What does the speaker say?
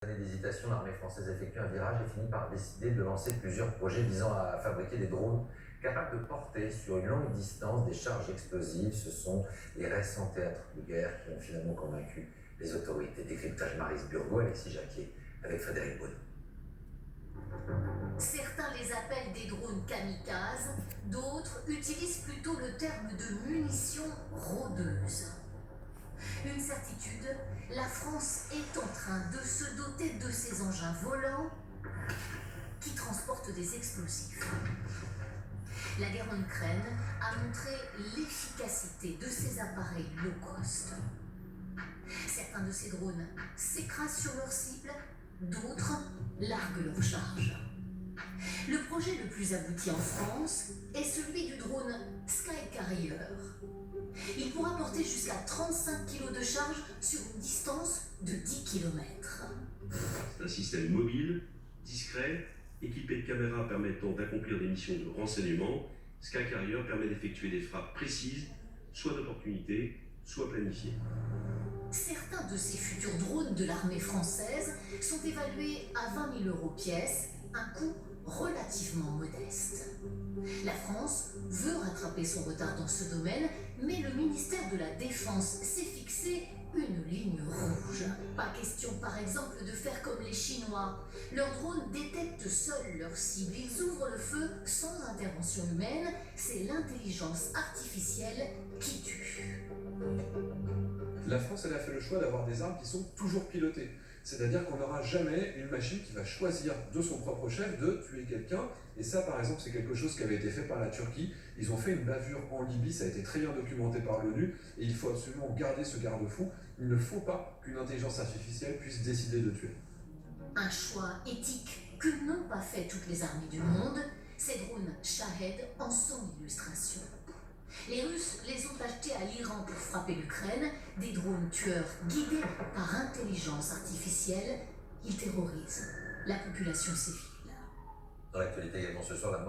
Années d'hésitation, l'armée française effectue un virage et finit par décider de lancer plusieurs projets visant à fabriquer des drones capables de porter sur une longue distance des charges explosives. Ce sont les récents théâtres de guerre qui ont finalement convaincu les autorités. Décryptage Maryse Burgot, Alexis Jacquier, avec Frédéric Bonneau. Certains les appellent des drones kamikazes, d'autres utilisent plutôt le terme de munitions rôdeuses. Une certitude, la France est en train de se doter de ces engins volants qui transportent des explosifs. La guerre en Ukraine a montré l'efficacité de ces appareils low cost. Certains de ces drones s'écrasent sur leur cible, d'autres larguent leur charge. Le projet le plus abouti en France est celui du drone Skycarrier. Il pourra porter jusqu'à 35 kg de charge sur une distance de 10 km. C'est un système mobile, discret, équipé de caméras permettant d'accomplir des missions de renseignement. Skycarrier permet d'effectuer des frappes précises, soit d'opportunité, soit planifiées. Certains de ces futurs drones de l'armée française sont évalués à 20 000 € pièce, un coût relativement modeste. La France veut rattraper son retard dans ce domaine, mais le ministère de la Défense s'est fixé une ligne rouge. Pas question par exemple de faire comme les Chinois. Leurs drones détectent seuls leurs cibles, ils ouvrent le feu sans intervention humaine, c'est l'intelligence artificielle qui tue. La France, elle a fait le choix d'avoir des armes qui sont toujours pilotées. C'est-à-dire qu'on n'aura jamais une machine qui va choisir de son propre chef de tuer quelqu'un. Et ça, par exemple, c'est quelque chose qui avait été fait par la Turquie. Ils ont fait une bavure en Libye, ça a été très bien documenté par l'ONU. Et il faut absolument garder ce garde-fou. Il ne faut pas qu'une intelligence artificielle puisse décider de tuer. Un choix éthique que n'ont pas fait toutes les armées du monde. Ces drones Shahed en sont l'illustration. Les Russes les ont achetés à l'Iran pour frapper l'Ukraine, des drones tueurs guidés par intelligence artificielle. Ils terrorisent la population civile. Dans l'actualité également ce soir, la mort